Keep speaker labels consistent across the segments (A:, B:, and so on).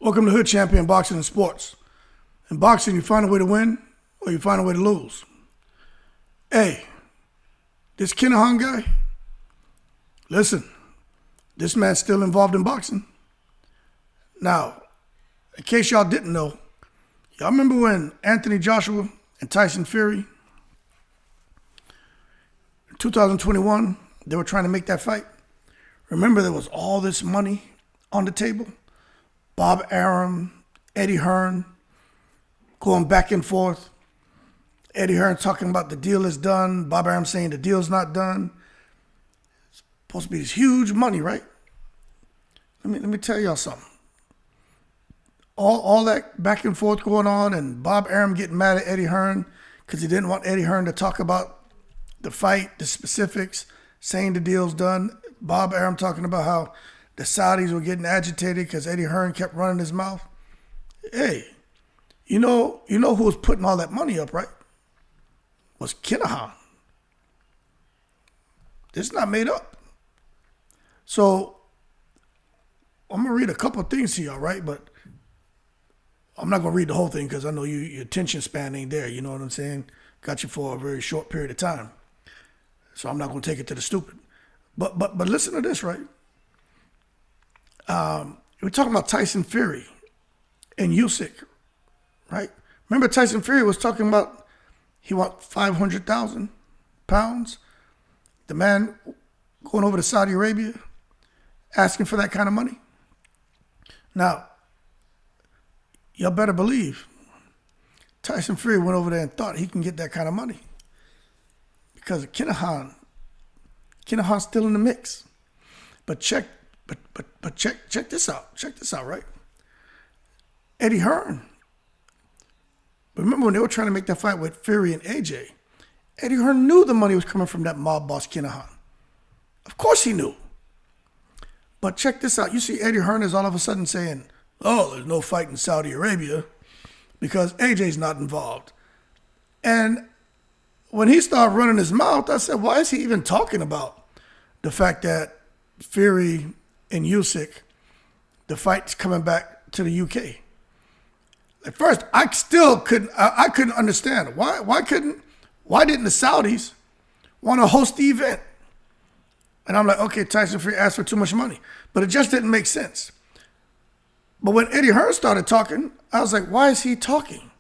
A: Welcome to Hood Champion Boxing and Sports. In boxing, you find a way to win or you find a way to lose. Hey, this Kinahan guy, listen, this man's still involved in boxing. Now, in case y'all didn't know, y'all remember when Anthony Joshua and Tyson Fury, in 2021, they were trying to make that fight? Remember there was all this money on the table? Bob Arum, Eddie Hearn, going back and forth. Eddie Hearn talking about the deal is done. Bob Arum saying the deal's not done. It's supposed to be this huge money, right? Let me tell y'all something. All that back and forth going on, and Bob Arum getting mad at Eddie Hearn because he didn't want Eddie Hearn to talk about the fight, the specifics, saying the deal's done. Bob Arum talking about how the Saudis were getting agitated because Eddie Hearn kept running his mouth. Hey, you know who was putting all that money up, right? Was Kinahan. This is not made up. So I'm gonna read a couple of things to y'all, right? But I'm not gonna read the whole thing because I know your attention span ain't there. You know what I'm saying? Got you for a very short period of time, so I'm not gonna take it to the stupid. But listen to this, right? We're talking about Tyson Fury and Usyk, right? Remember Tyson Fury was talking about he want 500,000 pounds. The man going over to Saudi Arabia asking for that kind of money. Now, y'all better believe Tyson Fury went over there and thought he can get that kind of money because of Kinahan. Kinahan's still in the mix. But check this out. Check this out, right? Eddie Hearn. Remember when they were trying to make that fight with Fury and AJ? Eddie Hearn knew the money was coming from that mob boss Kinahan. Of course he knew. But check this out. You see Eddie Hearn is all of a sudden saying, oh, there's no fight in Saudi Arabia because AJ's not involved. And when he started running his mouth, I said, why is he even talking about the fact that Fury and Usyk, the fight's coming back to the UK? At first, I couldn't understand why didn't the Saudis want to host the event? And I'm like, okay, Tyson Fury asked for too much money, but it just didn't make sense. But when Eddie Hearn started talking, I was like, why is he talking?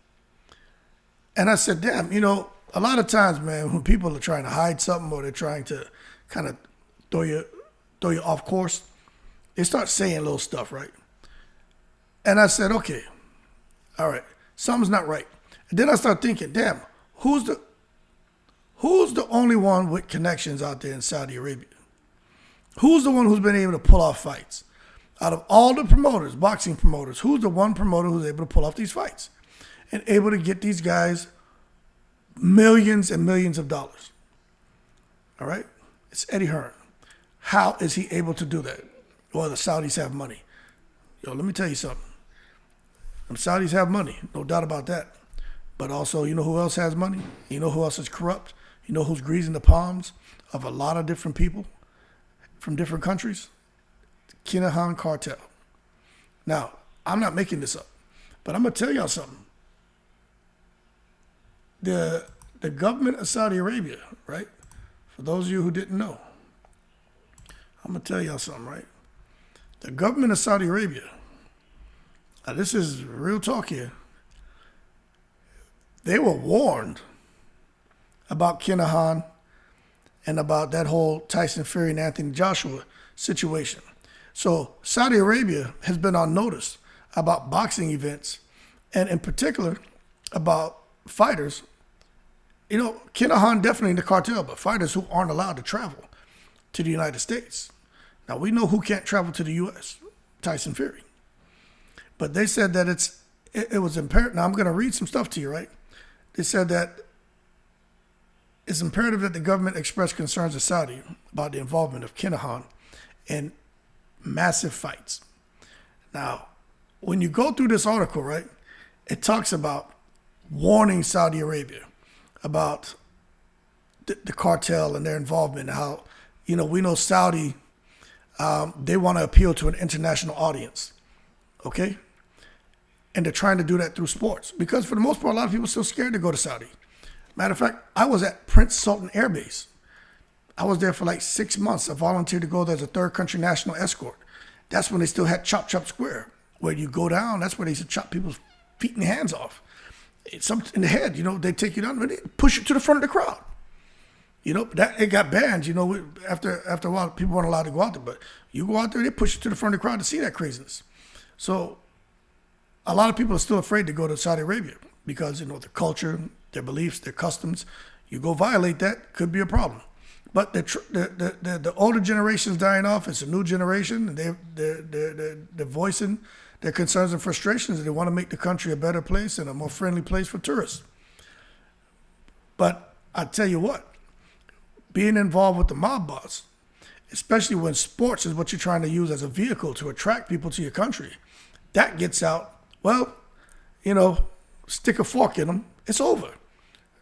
A: And I said, damn, a lot of times, man, when people are trying to hide something or they're trying to kind of throw you off course, they start saying little stuff, right? And I said, okay, all right, something's not right. And then I started thinking, damn, who's the only one with connections out there in Saudi Arabia? Who's the one who's been able to pull off fights? Out of all the promoters, boxing promoters, who's the one promoter who's able to pull off these fights and able to get these guys millions and millions of dollars? All right? It's Eddie Hearn. How is he able to do that? Well, the Saudis have money. Yo, let me tell you something. The Saudis have money, no doubt about that. But also, you know who else has money? You know who else is corrupt? You know who's greasing the palms of a lot of different people from different countries? The Kinahan cartel. Now, I'm not making this up, but I'm going to tell y'all something. The government of Saudi Arabia, right? For those of you who didn't know, I'm going to tell y'all something, right? The government of Saudi Arabia, now this is real talk here, they were warned about Kinahan and about that whole Tyson Fury and Anthony Joshua situation. So Saudi Arabia has been on notice about boxing events and in particular about fighters. Kinahan definitely in the cartel, but fighters who aren't allowed to travel to the United States. Now, we know who can't travel to the U.S., Tyson Fury. But they said that it was imperative. Now, I'm going to read some stuff to you, right? They said that it's imperative that the government express concerns to Saudi about the involvement of Kinahan in massive fights. Now, when you go through this article, right, it talks about warning Saudi Arabia about the cartel and their involvement, and how, we know Saudi, they want to appeal to an international audience, okay? And they're trying to do that through sports because for the most part, a lot of people are still scared to go to Saudi. Matter of fact, I was at Prince Sultan Air Base. I was there for like 6 months. I volunteered to go there as a third country national escort. That's when they still had Chop Chop Square, where you go down. That's where they used to chop people's feet and hands off. It's something in the head, they take you down, but they push you to the front of the crowd. That it got banned. After a while, people weren't allowed to go out there. But you go out there, they push you to the front of the crowd to see that craziness. So a lot of people are still afraid to go to Saudi Arabia because, the culture, their beliefs, their customs. You go violate that, could be a problem. But the older generation's dying off. It's a new generation, and they're voicing their concerns and frustrations, and they want to make the country a better place and a more friendly place for tourists. But I tell you what, being involved with the mob boss, especially when sports is what you're trying to use as a vehicle to attract people to your country, that gets out, stick a fork in them, it's over.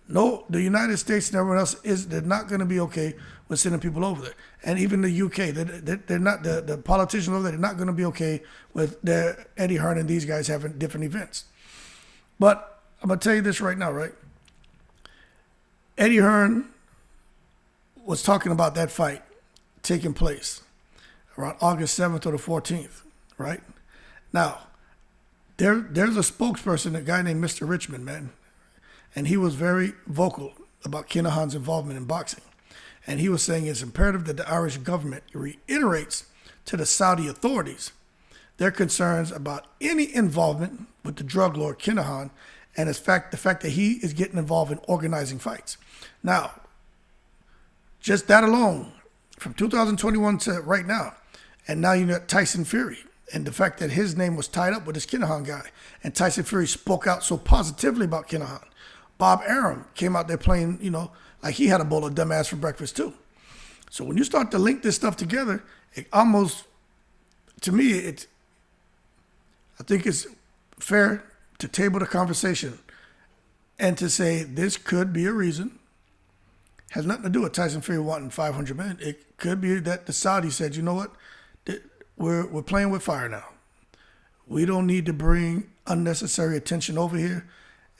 A: No, the United States and everyone else they're not going to be okay with sending people over there. And even the UK, they're not, the politicians over there, they're not going to be okay with Eddie Hearn and these guys having different events. But I'm going to tell you this right now, right? Eddie Hearn was talking about that fight taking place around August 7th or the 14th, right? Now, there's a spokesperson, a guy named Mr. Richmond, man. And he was very vocal about Kinahan's involvement in boxing. And he was saying it's imperative that the Irish government reiterates to the Saudi authorities their concerns about any involvement with the drug lord Kinahan and the fact that he is getting involved in organizing fights. Now, just that alone, from 2021 to right now, and now you got Tyson Fury, and the fact that his name was tied up with this Kinahan guy, and Tyson Fury spoke out so positively about Kinahan. Bob Arum came out there playing, like he had a bowl of dumbass for breakfast too. So when you start to link this stuff together, it almost, to me, I think it's fair to table the conversation and to say this could be a reason. Has nothing to do with Tyson Fury wanting $500 million. It could be that the Saudis said, you know what, we're playing with fire now. We don't need to bring unnecessary attention over here.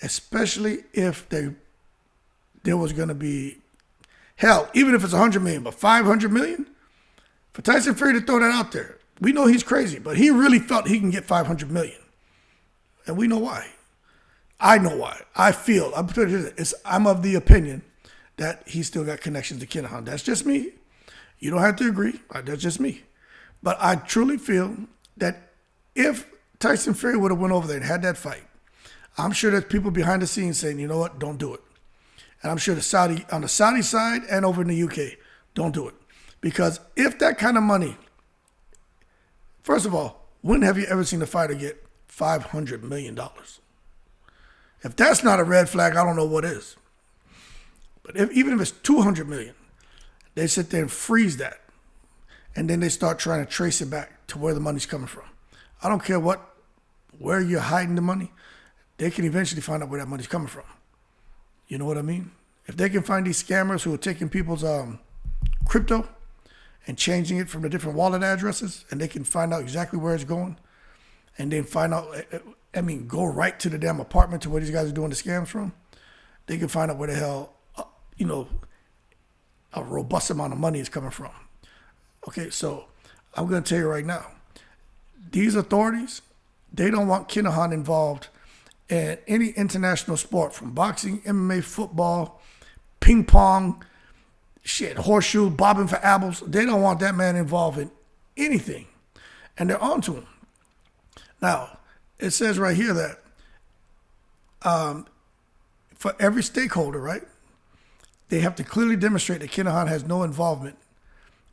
A: Especially if there was going to be, hell, even if it's $100 million, but $500 million? For Tyson Fury to throw that out there, we know he's crazy, but he really felt he can get $500 million. And we know why. I know why. I'm of the opinion that he's still got connections to Kinahan. That's just me. You don't have to agree. That's just me. But I truly feel that if Tyson Fury would have went over there and had that fight, I'm sure there's people behind the scenes saying, you know what, don't do it. And I'm sure on the Saudi side and over in the UK, don't do it. Because if that kind of money, first of all, when have you ever seen a fighter get $500 million? If that's not a red flag, I don't know what is. But even if it's $200 million, they sit there and freeze that. And then they start trying to trace it back to where the money's coming from. I don't care where you're hiding the money. They can eventually find out where that money's coming from. You know what I mean? If they can find these scammers who are taking people's crypto and changing it from the different wallet addresses, and they can find out exactly where it's going, and then find out, go right to the damn apartment to where these guys are doing the scams from, they can find out where the hell, a robust amount of money is coming from. Okay, so I'm going to tell you right now, these authorities, they don't want Kinahan involved in any international sport, from boxing, MMA, football, ping pong, horseshoe, bobbing for apples. They don't want that man involved in anything. And they're on to him. Now, it says right here that for every stakeholder, right, they have to clearly demonstrate that Kinahan has no involvement,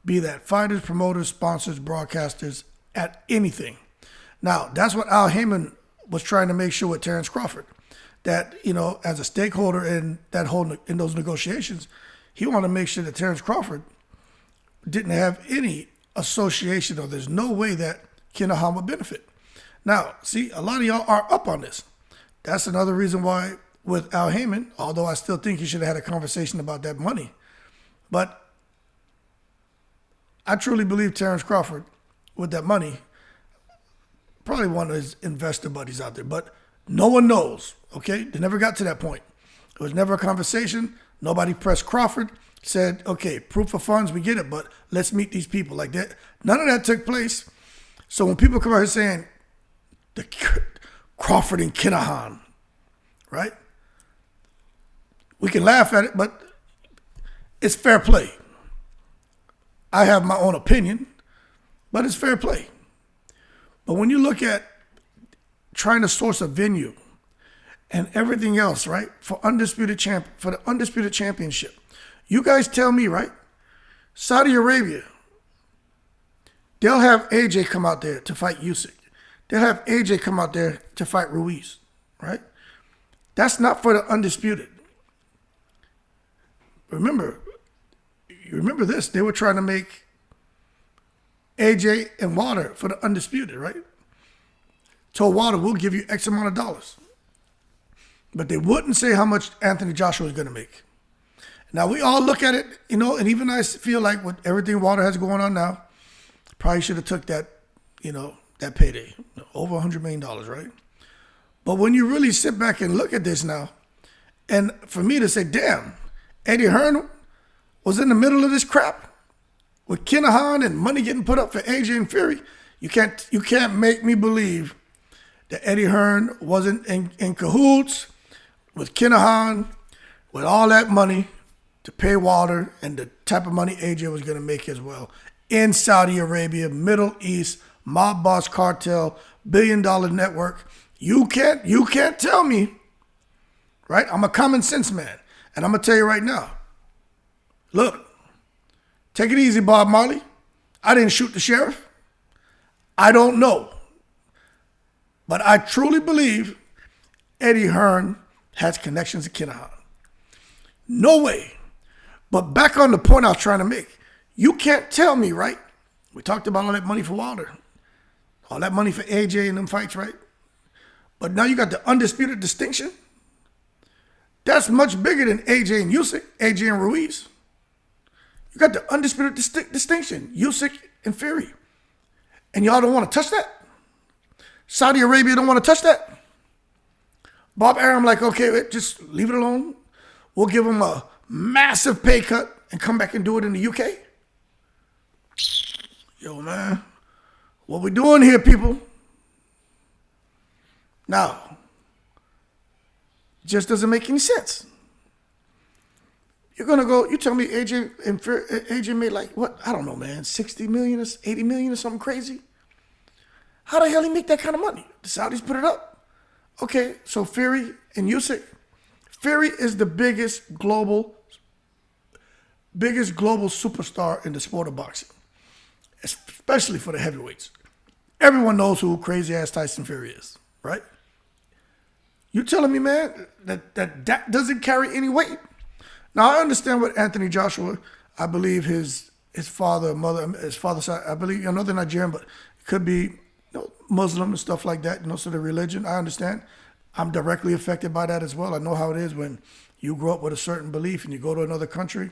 A: be that fighters, promoters, sponsors, broadcasters, at anything. Now, that's what Al Heyman was trying to make sure with Terrence Crawford, that, as a stakeholder in those negotiations, he wanted to make sure that Terrence Crawford didn't have any association, or there's no way that Kinahan would benefit. Now, see, a lot of y'all are up on this. That's another reason why with Al Heyman, although I still think he should have had a conversation about that money, but I truly believe Terrence Crawford, with that money, probably one of his investor buddies out there, but no one knows, okay? They never got to that point. It was never a conversation. Nobody pressed Crawford, said, okay, proof of funds, we get it, but let's meet these people like that. None of that took place. So when people come out here saying, the Crawford and Kinahan, right? We can laugh at it, but it's fair play. I have my own opinion, but it's fair play. But when you look at trying to source a venue and everything else, right, for the undisputed championship, you guys tell me, right? Saudi Arabia, they'll have AJ come out there to fight Usyk. They'll have AJ come out there to fight Ruiz, right? That's not for the undisputed. You remember this? They were trying to make AJ and Wilder for the undisputed, right? Told Wilder, we'll give you X amount of dollars. But they wouldn't say how much Anthony Joshua was going to make. Now, we all look at it, and even I feel like with everything Wilder has going on now, probably should have took that, that payday, over $100 million, right? But when you really sit back and look at this now, and for me to say, damn, Eddie Hearn was in the middle of this crap with Kinahan and money getting put up for AJ and Fury, you can't make me believe that Eddie Hearn wasn't in cahoots with Kinahan with all that money to pay Wilder and the type of money AJ was going to make as well in Saudi Arabia, Middle East, mob boss cartel, billion-dollar network. You can't tell me, right? I'm a common sense man, and I'm gonna tell you right now. Look, take it easy, Bob Marley. I didn't shoot the sheriff. I don't know. But I truly believe Eddie Hearn has connections to Kinahan. No way. But back on the point I was trying to make. You can't tell me, right? We talked about all that money for Wilder. All that money for AJ in them fights, right? But now you got the undisputed distinction. That's much bigger than AJ and Usyk, AJ and Ruiz. You got the undisputed distinction, Usyk and Fury. And y'all don't want to touch that? Saudi Arabia don't want to touch that? Bob Arum like, okay, just leave it alone. We'll give him a massive pay cut and come back and do it in the UK. Yo, man, what we doing here, people? Now, just doesn't make any sense. You're going to go, you tell me AJ made like, what? I don't know, man, 60 million or 80 million or something crazy? How the hell he make that kind of money? The Saudis put it up. Okay, so Fury and Usyk. Fury is the biggest global superstar in the sport of boxing, especially for the heavyweights. Everyone knows who crazy-ass Tyson Fury is, right? You telling me, man, that doesn't carry any weight? Now, I understand what Anthony Joshua, I believe his father, his father's side, I believe, they're Nigerian, but it could be Muslim and stuff like that, so the religion, I understand. I'm directly affected by that as well. I know how it is when you grow up with a certain belief and you go to another country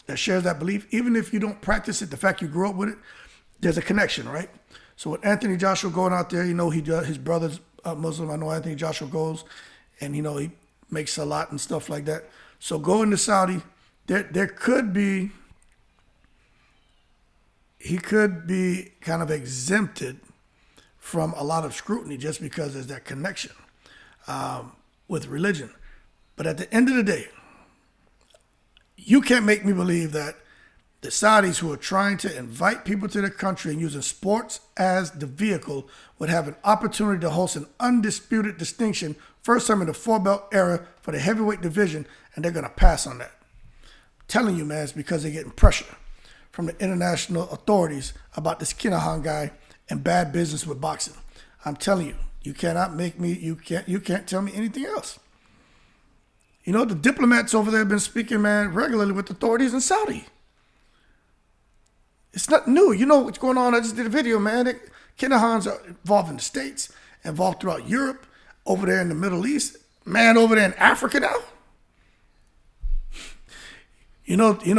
A: that shares that belief. Even if you don't practice it, the fact you grew up with it, there's a connection, right? So with Anthony Joshua going out there, he does, his brother's Muslim. I know Anthony Joshua goes and, he makes a lot and stuff like that. So going to Saudi, there could be, he could be kind of exempted from a lot of scrutiny just because there's that connection with religion. But at the end of the day, you can't make me believe that the Saudis who are trying to invite people to their country and using sports as the vehicle would have an opportunity to host an undisputed distinction, first time in the four-belt era for the heavyweight division, and they're going to pass on that. I'm telling you, man, it's because they're getting pressure from the international authorities about this Kinahan guy and bad business with boxing. I'm telling you, you cannot make me, you can't tell me anything else. The diplomats over there have been speaking, man, regularly with authorities in Saudi. It's not new. You know what's going on. I just did a video, man. Kinahan's are involved in the States, involved throughout Europe, over there in the Middle East, man, over there in Africa now.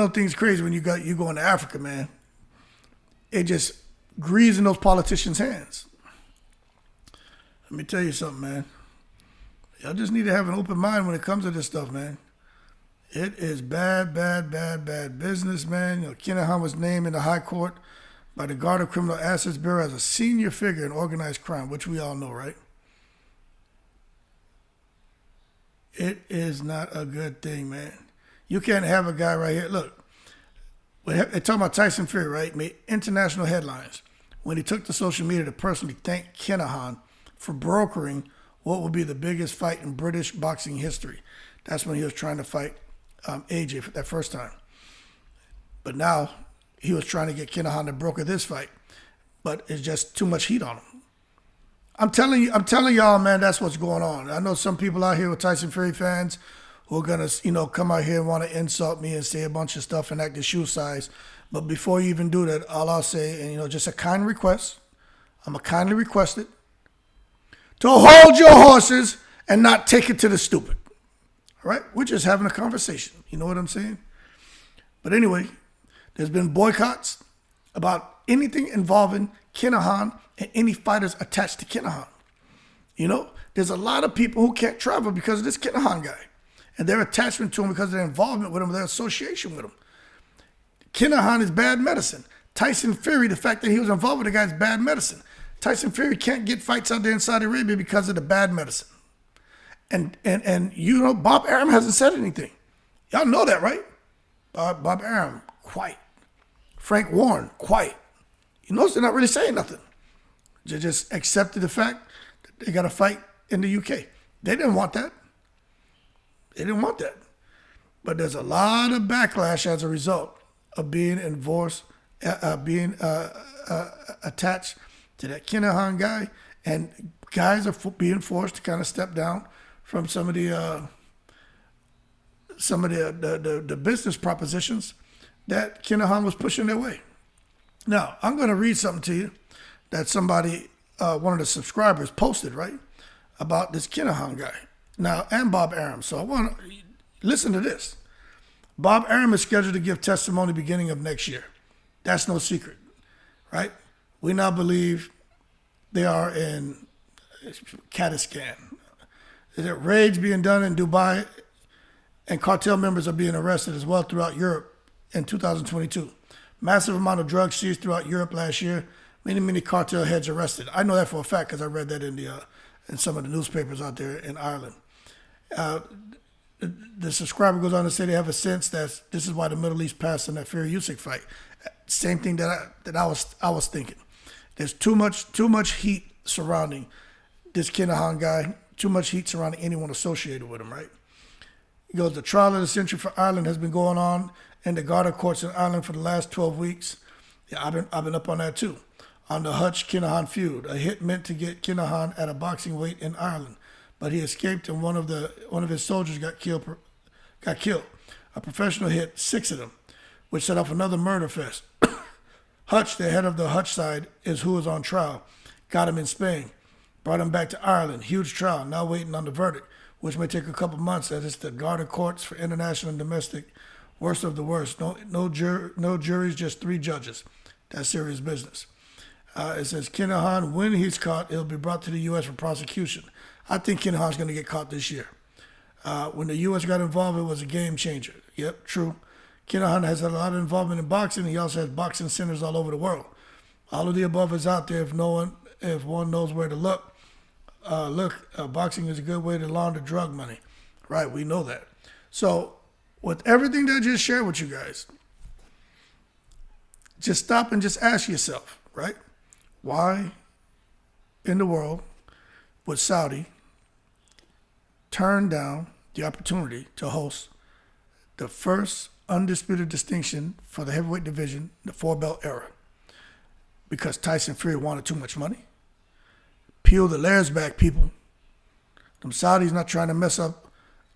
A: Things crazy when you go into Africa, man. It just greasing those politicians' hands. Let me tell you something, man. Y'all just need to have an open mind when it comes to this stuff, man. It is bad, bad, bad, bad business, man. Kinahan was named in the High Court by the Guard of Criminal Assets Bureau as a senior figure in organized crime, which we all know, right? It is not a good thing, man. You can't have a guy right here. Look, they're talking about Tyson Fury, right? Made international headlines when he took to social media to personally thank Kinahan for brokering what would be the biggest fight in British boxing history. That's when he was trying to fight AJ for that first time. But now he was trying to get Kinahan to broker this fight. But it's just too much heat on him. I'm telling y'all, man, that's what's going on. I know some people out here with Tyson Fury fans who are gonna, come out here and want to insult me and say a bunch of stuff and act the shoe size. But before you even do that, all I'll say, and just a kind request, I'm gonna kindly request it, to hold your horses and not take it to the stupid. All right? We're just having a conversation. You know what I'm saying? But anyway, there's been boycotts about anything involving Kinahan and any fighters attached to Kinahan. There's a lot of people who can't travel because of this Kinahan guy and their attachment to him because of their involvement with him, their association with him. Kinahan is bad medicine. Tyson Fury, the fact that he was involved with the guy is bad medicine. Tyson Fury can't get fights out there in Saudi Arabia because of the bad medicine. And Bob Arum hasn't said anything. Y'all know that, right? Bob Arum, quiet. Frank Warren, quiet. You notice they're not really saying nothing. They just accepted the fact that they got to fight in the UK. They didn't want that. They didn't want that. But there's a lot of backlash as a result of being attached to that Kinahan guy, and guys are being forced to kind of step down from some of the business propositions that Kinahan was pushing their way. Now, I'm going to read something to you that somebody, one of the subscribers, posted, right, about this Kinahan guy. Now, and Bob Arum. So I want to listen to this. Bob Arum is scheduled to give testimony beginning of next year. That's no secret, right? We now believe they are in Kazakhstan. There's raids being done in Dubai, and cartel members are being arrested as well throughout Europe in 2022. Massive amount of drugs seized throughout Europe last year. Many cartel heads arrested. I know that for a fact because I read that in some of the newspapers out there in Ireland. The subscriber goes on to say they have a sense that this is why the Middle East passed on that Fury Usyk fight. Same thing that I was thinking. There's too much heat surrounding this Kinahan guy. Too much heat surrounding anyone associated with him. Right? He goes, the trial of the century for Ireland has been going on in the Garda courts in Ireland for the last 12 weeks. Yeah, I've been up on that too. On the Hutch-Kinahan feud, a hit meant to get Kinahan at a boxing weight in Ireland, but he escaped and one of his soldiers got killed. A professional hit 6 of them, which set off another murder fest. Hutch, the head of the Hutch side, is who is on trial. Got him in Spain, brought him back to Ireland. Huge trial, now waiting on the verdict, which may take a couple months as it's the Garda courts for international and domestic. Worst of the worst. No juries, just 3 judges. That's serious business. It says Kinahan, when he's caught, he'll be brought to the U.S. for prosecution. I think Kinahan's going to get caught this year. When the U.S. got involved, it was a game changer. Yep, true. Kinahan has had a lot of involvement in boxing. He also has boxing centers all over the world. All of the above is out there if one knows where to look. Boxing is a good way to launder drug money. Right, we know that. So, with everything that I just shared with you guys, just stop and just ask yourself, right? Why in the world would Saudi turn down the opportunity to host the first undisputed distinction for the heavyweight division, the 4-belt era? Because Tyson Fury wanted too much money? Peel the layers back, people. Them Saudis not trying to mess up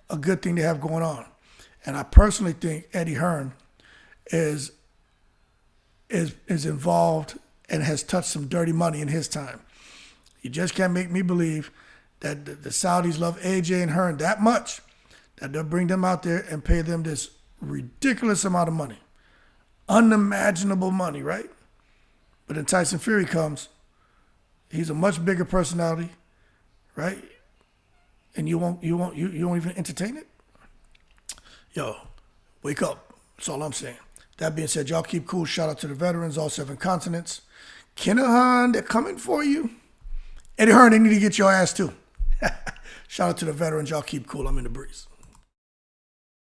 A: a good thing they have going on. And I personally think Eddie Hearn is involved and has touched some dirty money in his time. You just can't make me believe that the Saudis love AJ and Hearn that much that they'll bring them out there and pay them this ridiculous amount of money. Unimaginable money, right? But then Tyson Fury comes. He's a much bigger personality. right? And you won't even entertain it? Yo, wake up. That's all I'm saying. That being said, y'all keep cool. Shout out to the veterans, all 7 continents. Kinahan, they're coming for you. Eddie Hearn, they need to get your ass too. Shout out to the veterans. Y'all keep cool. I'm in the breeze.